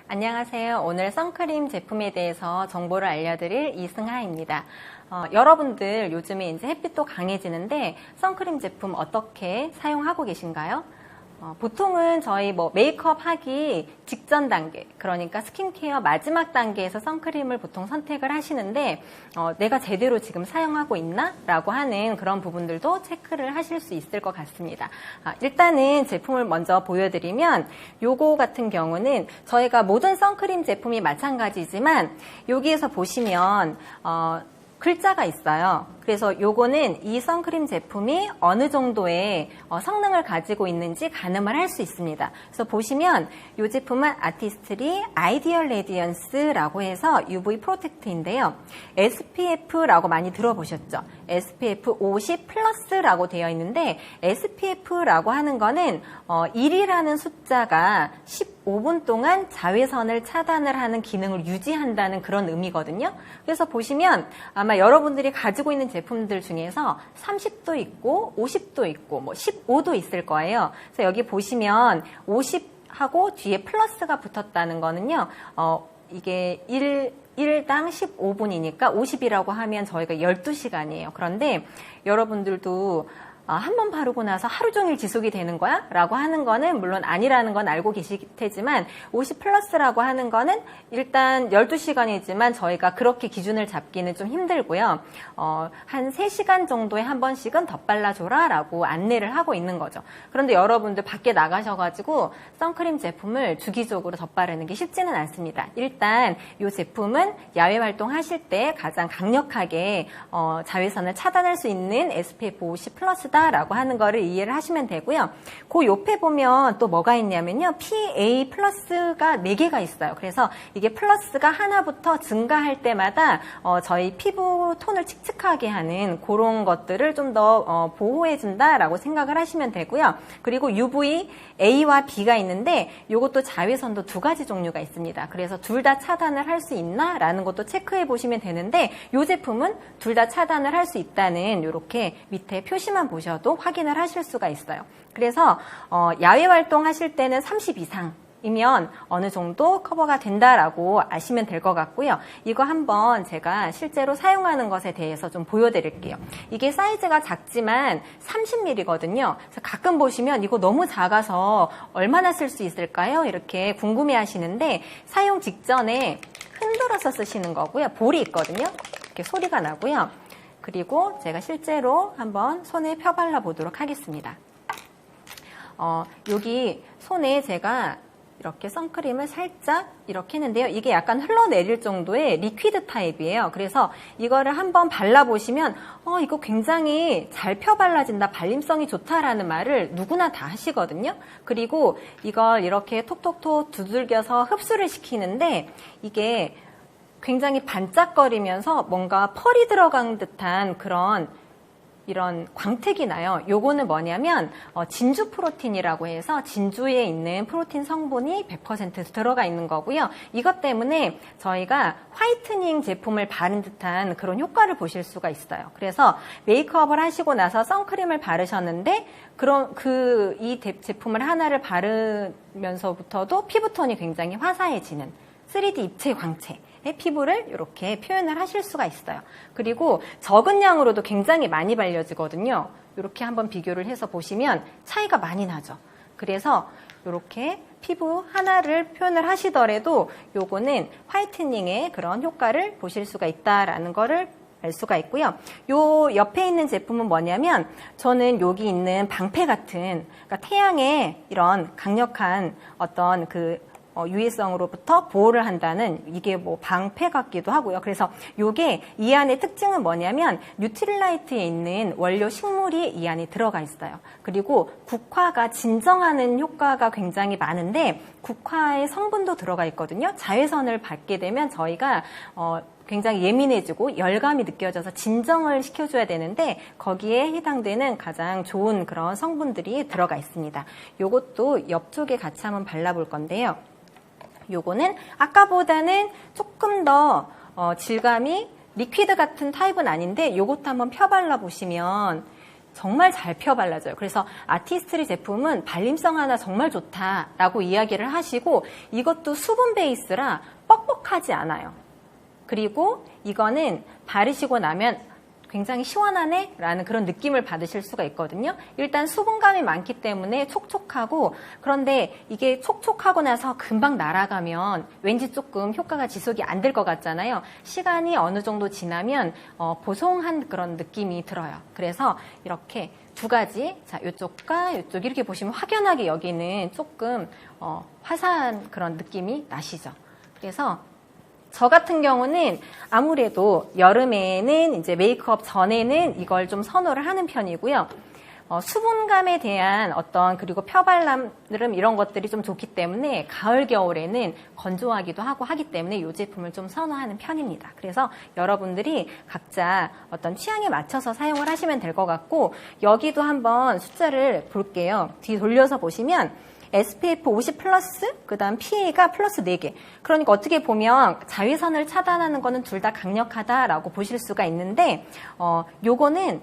안녕하세요. 오늘 선크림 제품에 대해서 정보를 알려드릴 이승하입니다. 여러분들 요즘에 이제 햇빛도 강해지는데 선크림 제품 어떻게 사용하고 계신가요? 보통은 저희 메이크업 하기 직전 단계, 그러니까 스킨케어 마지막 단계에서 선크림을 보통 선택을 하시는데 내가 제대로 지금 사용하고 있나? 라고 하는 그런 부분들도 체크를 하실 수 있을 것 같습니다. 일단은 제품을 먼저 보여드리면 요거 같은 경우는 저희가 모든 선크림 제품이 마찬가지지만 여기에서 보시면 글자가 있어요. 그래서 요거는 이 선크림 제품이 어느 정도의 성능을 가지고 있는지 가늠을 할 수 있습니다. 그래서 보시면 이 제품은 아티스트리 아이디얼 레디언스라고 해서 UV 프로텍트인데요. SPF라고 많이 들어보셨죠? SPF 50 플러스라고 되어 있는데 SPF라고 하는 거는 1이라는 숫자가 15분 동안 자외선을 차단을 하는 기능을 유지한다는 그런 의미거든요. 그래서 보시면 아마 여러분들이 가지고 있는 제품들 중에서 30도 있고 50도 있고 15도 있을 거예요. 그래서 여기 보시면 50하고 뒤에 플러스가 붙었다는 거는요. 이게 1당 15분이니까 50이라고 하면 저희가 12시간이에요. 그런데 여러분들도 한 번 바르고 나서 하루 종일 지속이 되는 거야? 라고 하는 거는 물론 아니라는 건 알고 계실 테지만 50 플러스라고 하는 거는 일단 12시간이지만 저희가 그렇게 기준을 잡기는 좀 힘들고요. 한 3시간 정도에 한 번씩은 덧발라줘라 라고 안내를 하고 있는 거죠. 그런데 여러분들 밖에 나가셔가지고 선크림 제품을 주기적으로 덧바르는 게 쉽지는 않습니다. 일단 이 제품은 야외 활동하실 때 가장 강력하게 자외선을 차단할 수 있는 SPF 50 플러스다 라고 하는 거를 이해를 하시면 되고요. 그 옆에 보면 또 뭐가 있냐면요. PA 플러스가 4개가 있어요. 그래서 이게 플러스가 하나부터 증가할 때마다 저희 피부 톤을 칙칙하게 하는 그런 것들을 좀 더 보호해 준다라고 생각을 하시면 되고요. 그리고 UV A와 B가 있는데 이것도 자외선도 2가지 종류가 있습니다. 그래서 둘 다 차단을 할 수 있나? 라는 것도 체크해 보시면 되는데 이 제품은 둘 다 차단을 할 수 있다는 이렇게 밑에 표시만 보셔도 확인을 하실 수가 있어요. 그래서 야외 활동하실 때는 30 이상이면 어느 정도 커버가 된다라고 아시면 될 것 같고요. 이거 한번 제가 실제로 사용하는 것에 대해서 좀 보여드릴게요. 이게 사이즈가 작지만 30ml거든요. 그래서 가끔 보시면 이거 너무 작아서 얼마나 쓸 수 있을까요? 이렇게 궁금해 하시는데 사용 직전에 흔들어서 쓰시는 거고요. 볼이 있거든요. 이렇게 소리가 나고요. 그리고 제가 실제로 한번 손에 펴발라 보도록 하겠습니다. 여기 손에 제가 이렇게 선크림을 살짝 이렇게 했는데요. 이게 약간 흘러내릴 정도의 리퀴드 타입이에요. 그래서 이거를 한번 발라보시면 이거 굉장히 잘 펴발라진다, 발림성이 좋다라는 말을 누구나 다 하시거든요. 그리고 이걸 이렇게 톡톡톡 두들겨서 흡수를 시키는데 이게 굉장히 반짝거리면서 뭔가 펄이 들어간 듯한 이런 광택이 나요. 요거는 뭐냐면 진주 프로틴이라고 해서 진주에 있는 프로틴 성분이 100% 들어가 있는 거고요. 이것 때문에 저희가 화이트닝 제품을 바른 듯한 그런 효과를 보실 수가 있어요. 그래서 메이크업을 하시고 나서 선크림을 바르셨는데 이 제품을 하나를 바르면서부터도 피부톤이 굉장히 화사해지는 3D 입체 광채 피부를 이렇게 표현을 하실 수가 있어요. 그리고 적은 양으로도 굉장히 많이 발려지거든요. 이렇게 한번 비교를 해서 보시면 차이가 많이 나죠. 그래서 이렇게 피부 하나를 표현을 하시더라도 요거는 화이트닝의 그런 효과를 보실 수가 있다라는 거를 알 수가 있고요. 요 옆에 있는 제품은 뭐냐면 저는 여기 있는 방패 같은 그러니까 태양의 이런 강력한 어떤 유해성으로부터 보호를 한다는 이게 방패 같기도 하고요. 그래서 이게 이 안의 특징은 뭐냐면 뉴트릴라이트에 있는 원료 식물이 이 안에 들어가 있어요. 그리고 국화가 진정하는 효과가 굉장히 많은데 국화의 성분도 들어가 있거든요. 자외선을 받게 되면 저희가 굉장히 예민해지고 열감이 느껴져서 진정을 시켜줘야 되는데 거기에 해당되는 가장 좋은 그런 성분들이 들어가 있습니다. 이것도 옆쪽에 같이 한번 발라볼 건데요. 요거는 아까보다는 조금 더 질감이 리퀴드 같은 타입은 아닌데 요것도 한번 펴발라 보시면 정말 잘 펴 발라져요. 그래서 아티스트리 제품은 발림성 하나 정말 좋다라고 이야기를 하시고 이것도 수분 베이스라 뻑뻑하지 않아요. 그리고 이거는 바르시고 나면 굉장히 시원하네 라는 그런 느낌을 받으실 수가 있거든요. 일단 수분감이 많기 때문에 촉촉하고, 그런데 이게 촉촉하고 나서 금방 날아가면 왠지 조금 효과가 지속이 안 될 것 같잖아요. 시간이 어느 정도 지나면 보송한 그런 느낌이 들어요. 그래서 이렇게 두 가지, 자, 이쪽과 이쪽 이렇게 보시면 확연하게 여기는 조금 화사한 그런 느낌이 나시죠. 그래서 저 같은 경우는 아무래도 여름에는 이제 메이크업 전에는 이걸 좀 선호를 하는 편이고요. 수분감에 대한 그리고 펴발람 이런 것들이 좀 좋기 때문에 가을, 겨울에는 건조하기도 하고 하기 때문에 이 제품을 좀 선호하는 편입니다. 그래서 여러분들이 각자 어떤 취향에 맞춰서 사용을 하시면 될 것 같고, 여기도 한번 숫자를 볼게요. 뒤 돌려서 보시면 SPF 50 플러스, 그 다음 PA가 플러스 4개. 그러니까 어떻게 보면 자외선을 차단하는 거는 둘 다 강력하다라고 보실 수가 있는데, 요거는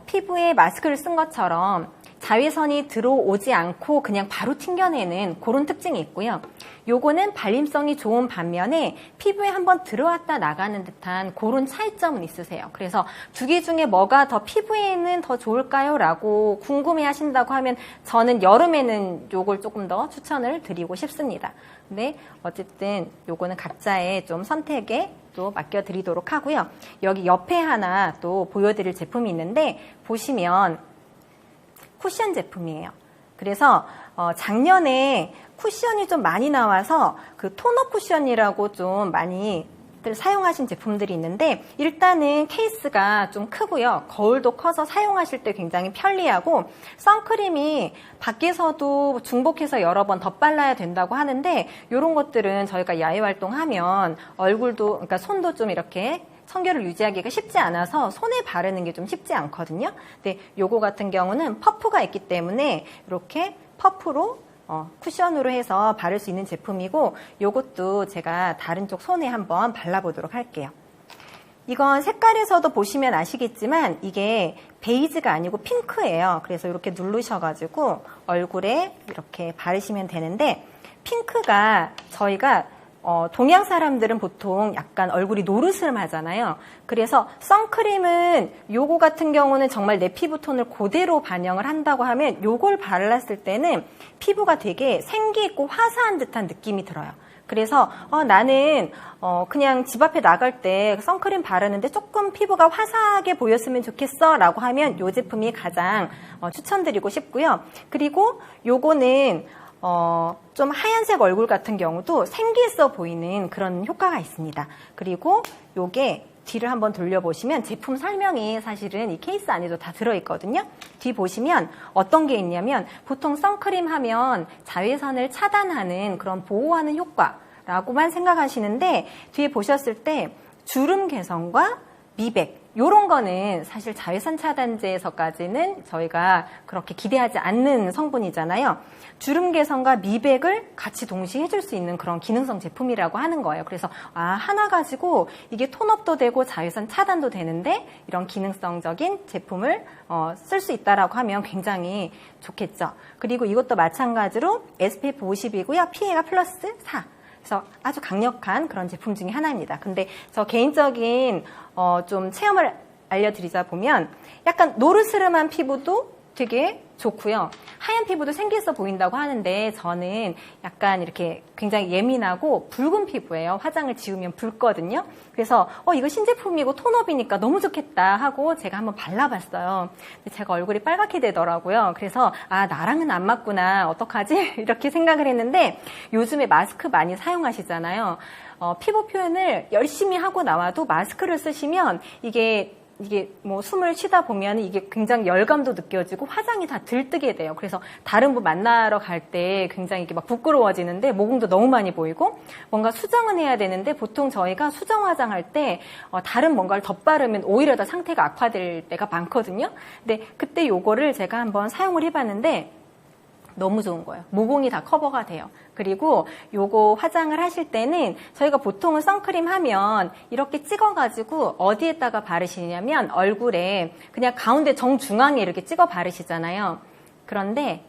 피부에 마스크를 쓴 것처럼 자외선이 들어오지 않고 그냥 바로 튕겨내는 그런 특징이 있고요. 요거는 발림성이 좋은 반면에 피부에 한번 들어왔다 나가는 듯한 그런 차이점은 있으세요. 그래서 두 개 중에 뭐가 더 피부에는 더 좋을까요? 라고 궁금해 하신다고 하면 저는 여름에는 요걸 조금 더 추천을 드리고 싶습니다. 근데 어쨌든 요거는 각자의 좀 선택에 또 맡겨드리도록 하고요. 여기 옆에 하나 또 보여드릴 제품이 있는데, 보시면 쿠션 제품이에요. 그래서 작년에 쿠션이 좀 많이 나와서 그 톤업 쿠션이라고 좀 많이 사용하신 제품들이 있는데, 일단은 케이스가 좀 크고요. 거울도 커서 사용하실 때 굉장히 편리하고, 선크림이 밖에서도 중복해서 여러 번 덧발라야 된다고 하는데, 이런 것들은 저희가 야외 활동하면 얼굴도, 그러니까 손도 좀 이렇게 청결을 유지하기가 쉽지 않아서 손에 바르는 게 좀 쉽지 않거든요. 근데 요거 같은 경우는 퍼프가 있기 때문에 이렇게 퍼프로 쿠션으로 해서 바를 수 있는 제품이고, 요것도 제가 다른 쪽 손에 한번 발라보도록 할게요. 이건 색깔에서도 보시면 아시겠지만 이게 베이지가 아니고 핑크예요. 그래서 이렇게 누르셔가지고 얼굴에 이렇게 바르시면 되는데, 핑크가 저희가 동양 사람들은 보통 약간 얼굴이 노르스름하잖아요. 그래서 선크림은 요거 같은 경우는 정말 내 피부톤을 그대로 반영을 한다고 하면 요걸 발랐을 때는 피부가 되게 생기 있고 화사한 듯한 느낌이 들어요. 그래서 나는 그냥 집 앞에 나갈 때 선크림 바르는데 조금 피부가 화사하게 보였으면 좋겠어 라고 하면 요 제품이 가장 추천드리고 싶고요. 그리고 요거는 좀 하얀색 얼굴 같은 경우도 생기 있어 보이는 그런 효과가 있습니다. 그리고 요게 뒤를 한번 돌려보시면 제품 설명이 사실은 이 케이스 안에도 다 들어있거든요. 뒤 보시면 어떤 게 있냐면, 보통 선크림 하면 자외선을 차단하는 그런 보호하는 효과라고만 생각하시는데, 뒤에 보셨을 때 주름 개선과 미백, 요런 거는 사실 자외선 차단제에서까지는 저희가 그렇게 기대하지 않는 성분이잖아요. 주름 개선과 미백을 같이 동시에 해줄 수 있는 그런 기능성 제품이라고 하는 거예요. 그래서 하나 가지고 이게 톤업도 되고 자외선 차단도 되는데 이런 기능성적인 제품을 쓸 수 있다라고 하면 굉장히 좋겠죠. 그리고 이것도 마찬가지로 SPF 50이고요. PA가 플러스 4. 그래서 아주 강력한 그런 제품 중에 하나입니다. 근데 저 개인적인 좀 체험을 알려드리자 보면, 약간 노르스름한 피부도 되게 좋고요. 하얀 피부도 생기 있어 보인다고 하는데, 저는 약간 이렇게 굉장히 예민하고 붉은 피부예요. 화장을 지우면 붉거든요. 그래서 이거 신제품이고 톤업이니까 너무 좋겠다 하고 제가 한번 발라봤어요. 근데 제가 얼굴이 빨갛게 되더라고요. 그래서 나랑은 안 맞구나, 어떡하지? 이렇게 생각을 했는데, 요즘에 마스크 많이 사용하시잖아요. 피부 표현을 열심히 하고 나와도 마스크를 쓰시면 이게 뭐 숨을 쉬다 보면 이게 굉장히 열감도 느껴지고 화장이 다 들뜨게 돼요. 그래서 다른 분 만나러 갈 때 굉장히 이게 막 부끄러워지는데, 모공도 너무 많이 보이고, 뭔가 수정은 해야 되는데 보통 저희가 수정 화장할 때 다른 뭔가를 덧바르면 오히려 더 상태가 악화될 때가 많거든요. 근데 그때 요거를 제가 한번 사용을 해봤는데 너무 좋은 거예요. 모공이 다 커버가 돼요. 그리고 요거 화장을 하실 때는 저희가 보통은 선크림 하면 이렇게 찍어가지고 어디에다가 바르시냐면 얼굴에 그냥 가운데 정중앙에 이렇게 찍어 바르시잖아요. 그런데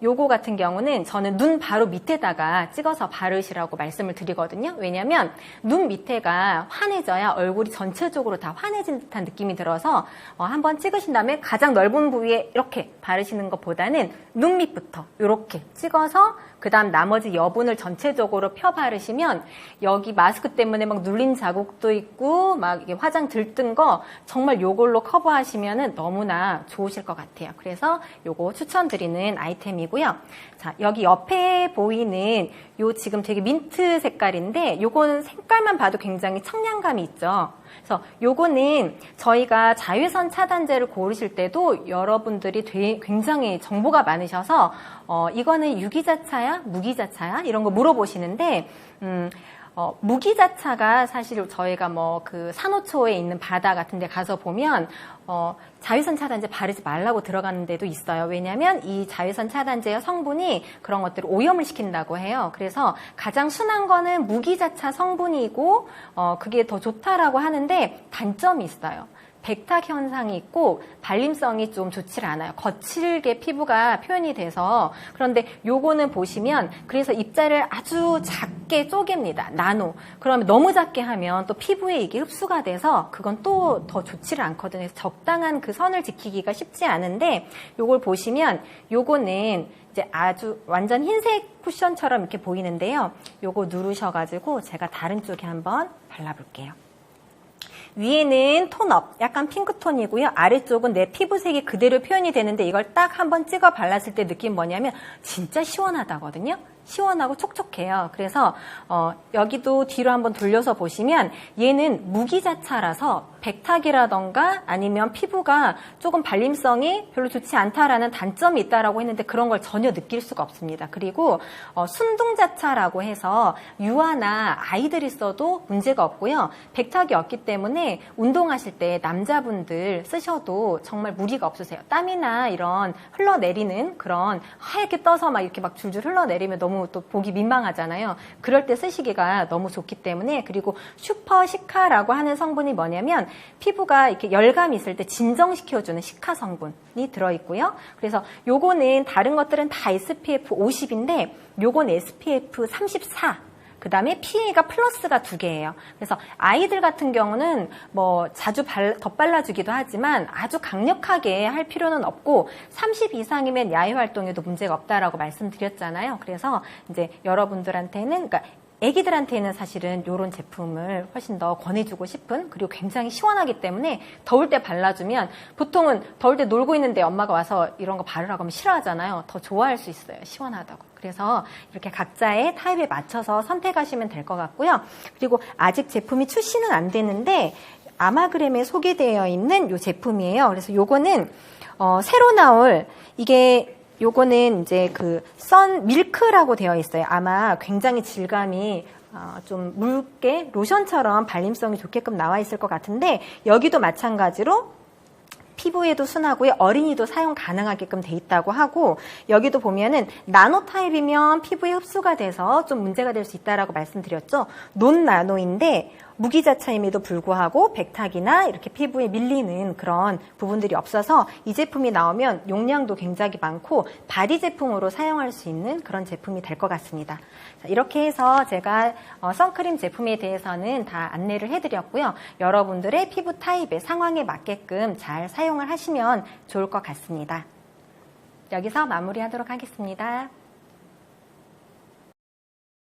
요거 같은 경우는 저는 눈 바로 밑에다가 찍어서 바르시라고 말씀을 드리거든요. 왜냐면 눈 밑에가 환해져야 얼굴이 전체적으로 다 환해진 듯한 느낌이 들어서 한번 찍으신 다음에 가장 넓은 부위에 이렇게 바르시는 것보다는 눈 밑부터 이렇게 찍어서 그 다음 나머지 여분을 전체적으로 펴 바르시면 여기 마스크 때문에 막 눌린 자국도 있고 막 이게 화장 들뜬 거 정말 요걸로 커버하시면은 너무나 좋으실 것 같아요. 그래서 요거 추천드리는 아이템이고요. 자, 여기 옆에 보이는 요 지금 되게 민트 색깔인데 요거는 색깔만 봐도 굉장히 청량감이 있죠. 그래서 요거는 저희가 자외선 차단제를 고르실 때도 여러분들이 굉장히 정보가 많으셔서 이거는 유기자차야? 무기자차야? 이런 거 물어보시는데 무기자차가 사실 저희가 뭐 그 산호초에 있는 바다 같은 데 가서 보면 자외선 차단제 바르지 말라고 들어가는 데도 있어요. 왜냐하면 이 자외선 차단제의 성분이 그런 것들을 오염을 시킨다고 해요. 그래서 가장 순한 거는 무기자차 성분이고 그게 더 좋다라고 하는데 단점이 있어요. 백탁 현상이 있고 발림성이 좀 좋지 않아요. 거칠게 피부가 표현이 돼서. 그런데 요거는 보시면 그래서 입자를 아주 작게 쪼갭니다. 나노. 그러면 너무 작게 하면 또 피부에 이게 흡수가 돼서 그건 또 더 좋지를 않거든요. 그래서 적당한 그 선을 지키기가 쉽지 않은데 요걸 보시면 요거는 이제 아주 완전 흰색 쿠션처럼 이렇게 보이는데요. 요거 누르셔가지고 제가 다른 쪽에 한번 발라볼게요. 위에는 톤업, 약간 핑크톤이고요. 아래쪽은 내 피부색이 그대로 표현이 되는데 이걸 딱 한번 찍어 발랐을 때 느낌 뭐냐면 진짜 시원하다거든요. 시원하고 촉촉해요. 그래서 여기도 뒤로 한번 돌려서 보시면 얘는 무기자차라서 백탁이라던가 아니면 피부가 조금 발림성이 별로 좋지 않다라는 단점이 있다라고 했는데 그런 걸 전혀 느낄 수가 없습니다. 그리고 순둥자차라고 해서 유아나 아이들이 써도 문제가 없고요. 백탁이 없기 때문에 운동하실 때 남자분들 쓰셔도 정말 무리가 없으세요. 땀이나 이런 흘러내리는 그런 하얗게 떠서 막 이렇게 막 줄줄 흘러내리면 너무 또 보기 민망하잖아요. 그럴 때 쓰시기가 너무 좋기 때문에. 그리고 슈퍼 시카라고 하는 성분이 뭐냐면 피부가 이렇게 열감이 있을 때 진정시켜주는 시카 성분이 들어있고요. 그래서 요거는 다른 것들은 다 SPF 50인데 요건 SPF 34. 그 다음에 PA가 플러스가 2개예요. 그래서 아이들 같은 경우는 뭐 자주 덧발라주기도 하지만 아주 강력하게 할 필요는 없고 30 이상이면 야외 활동에도 문제가 없다라고 말씀드렸잖아요. 그래서 이제 여러분들한테는 그러니까 애기들한테는 사실은 이런 제품을 훨씬 더 권해주고 싶은, 그리고 굉장히 시원하기 때문에 더울 때 발라주면 보통은 더울 때 놀고 있는데 엄마가 와서 이런 거 바르라고 하면 싫어하잖아요. 더 좋아할 수 있어요. 시원하다고. 그래서 이렇게 각자의 타입에 맞춰서 선택하시면 될 것 같고요. 그리고 아직 제품이 출시는 안 되는데 아마그램에 소개되어 있는 이 제품이에요. 그래서 요거는 새로 나올 이게 요거는 이제 그 선 밀크라고 되어 있어요. 아마 굉장히 질감이 좀 묽게 로션처럼 발림성이 좋게끔 나와 있을 것 같은데 여기도 마찬가지로 피부에도 순하고요. 어린이도 사용 가능하게끔 돼 있다고 하고 여기도 보면은 나노 타입이면 피부에 흡수가 돼서 좀 문제가 될 수 있다라고 말씀드렸죠. 논 나노인데 무기자차임에도 불구하고 백탁이나 이렇게 피부에 밀리는 그런 부분들이 없어서 이 제품이 나오면 용량도 굉장히 많고 바디 제품으로 사용할 수 있는 그런 제품이 될 것 같습니다. 자, 이렇게 해서 제가 선크림 제품에 대해서는 다 안내를 해드렸고요. 여러분들의 피부 타입의 상황에 맞게끔 잘 사용을 하시면 좋을 것 같습니다. 여기서 마무리하도록 하겠습니다.